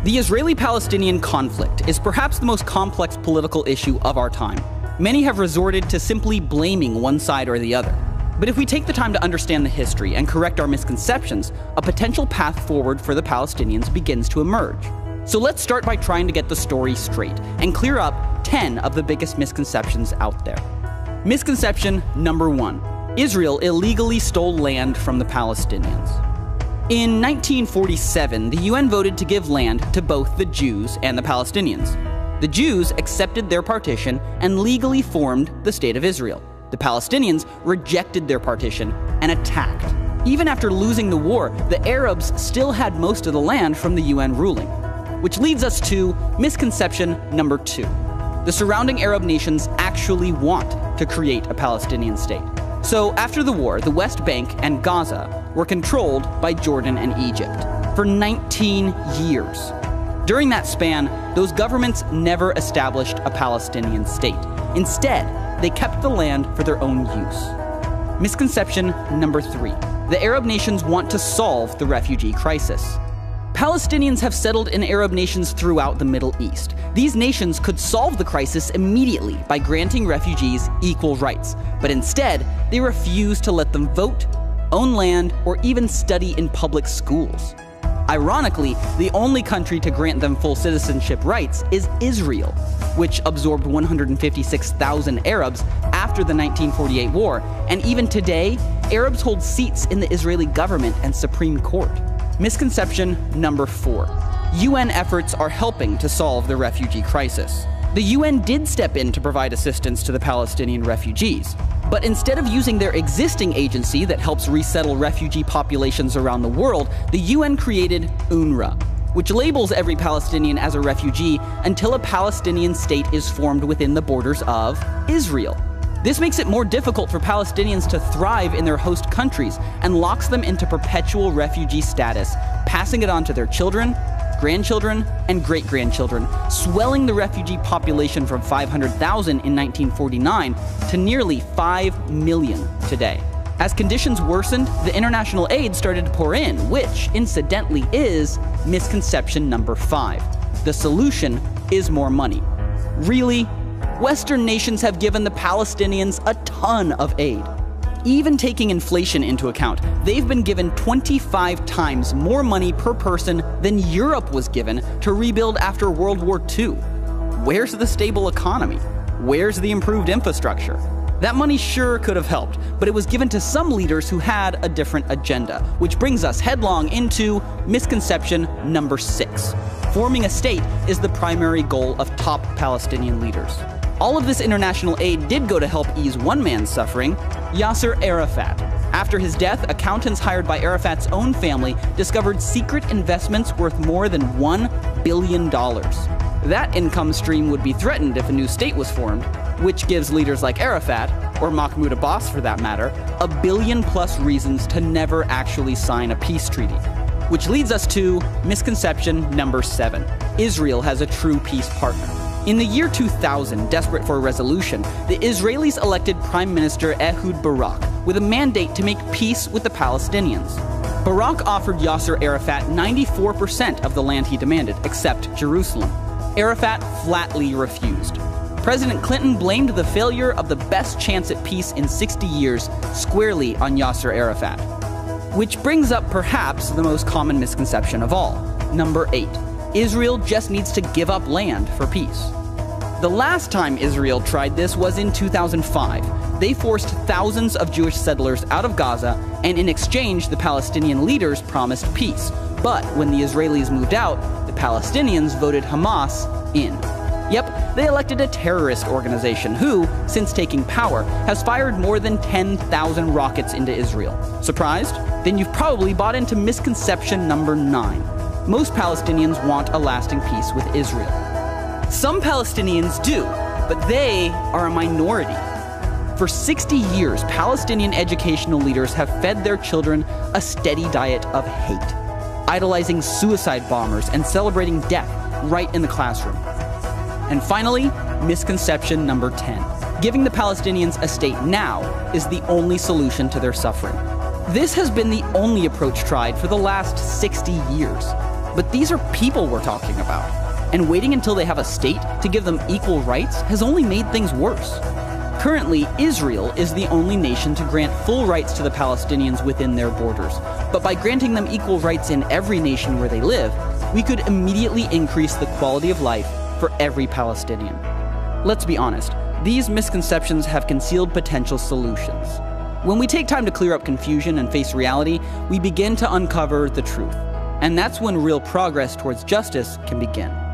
The Israeli-Palestinian conflict is perhaps the most complex political issue of our time. Many have resorted to simply blaming one side or the other. But if we take the time to understand the history and correct our misconceptions, a potential path forward for the Palestinians begins to emerge. So let's start by trying to get the story straight and clear up 10 of the biggest misconceptions out there. Misconception number 1. Israel illegally stole land from the Palestinians. In 1947, the UN voted to give land to both the Jews and the Palestinians. The Jews accepted their partition and legally formed the State of Israel. The Palestinians rejected their partition and attacked. Even after losing the war, the Arabs still had most of the land from the UN ruling. Which leads us to misconception number 2. The surrounding Arab nations actually want to create a Palestinian state. So after the war, the West Bank and Gaza were controlled by Jordan and Egypt for 19 years. During that span, those governments never established a Palestinian state. Instead, they kept the land for their own use. Misconception number 3. The Arab nations want to solve the refugee crisis. Palestinians have settled in Arab nations throughout the Middle East. These nations could solve the crisis immediately by granting refugees equal rights, but instead, they refuse to let them vote, own land, or even study in public schools. Ironically, the only country to grant them full citizenship rights is Israel, which absorbed 156,000 Arabs after the 1948 war, and even today, Arabs hold seats in the Israeli government and Supreme Court. Misconception number 4. UN efforts are helping to solve the refugee crisis. The UN did step in to provide assistance to the Palestinian refugees, but instead of using their existing agency that helps resettle refugee populations around the world, the UN created UNRWA, which labels every Palestinian as a refugee until a Palestinian state is formed within the borders of Israel. This makes it more difficult for Palestinians to thrive in their host countries and locks them into perpetual refugee status, passing it on to their children, grandchildren, and great-grandchildren, swelling the refugee population from 500,000 in 1949 to nearly 5 million today. As conditions worsened, the international aid started to pour in, which, incidentally, is misconception number 5. The solution is more money. Really? Western nations have given the Palestinians a ton of aid. Even taking inflation into account, they've been given 25 times more money per person than Europe was given to rebuild after World War II. Where's the stable economy? Where's the improved infrastructure? That money sure could have helped, but it was given to some leaders who had a different agenda, which brings us headlong into misconception number 6. Forming a state is the primary goal of top Palestinian leaders. All of this international aid did go to help ease one man's suffering, Yasser Arafat. After his death, accountants hired by Arafat's own family discovered secret investments worth more than $1 billion. That income stream would be threatened if a new state was formed, which gives leaders like Arafat, or Mahmoud Abbas for that matter, a billion-plus reasons to never actually sign a peace treaty. Which leads us to misconception number 7. Israel has a true peace partner. In the year 2000, desperate for a resolution, the Israelis elected Prime Minister Ehud Barak with a mandate to make peace with the Palestinians. Barak offered Yasser Arafat 94% of the land he demanded, except Jerusalem. Arafat flatly refused. President Clinton blamed the failure of the best chance at peace in 60 years squarely on Yasser Arafat. Which brings up perhaps the most common misconception of all. Number 8. Israel just needs to give up land for peace. The last time Israel tried this was in 2005. They forced thousands of Jewish settlers out of Gaza, and in exchange, the Palestinian leaders promised peace. But when the Israelis moved out, the Palestinians voted Hamas in. Yep, they elected a terrorist organization who, since taking power, has fired more than 10,000 rockets into Israel. Surprised? Then you've probably bought into misconception number 9. Most Palestinians want a lasting peace with Israel. Some Palestinians do, but they are a minority. For 60 years, Palestinian educational leaders have fed their children a steady diet of hate, idolizing suicide bombers and celebrating death right in the classroom. And finally, misconception number 10. Giving the Palestinians a state now is the only solution to their suffering. This has been the only approach tried for the last 60 years. But these are people we're talking about, and waiting until they have a state to give them equal rights has only made things worse. Currently, Israel is the only nation to grant full rights to the Palestinians within their borders, but by granting them equal rights in every nation where they live, we could immediately increase the quality of life for every Palestinian. Let's be honest, these misconceptions have concealed potential solutions. When we take time to clear up confusion and face reality, we begin to uncover the truth. And that's when real progress towards justice can begin.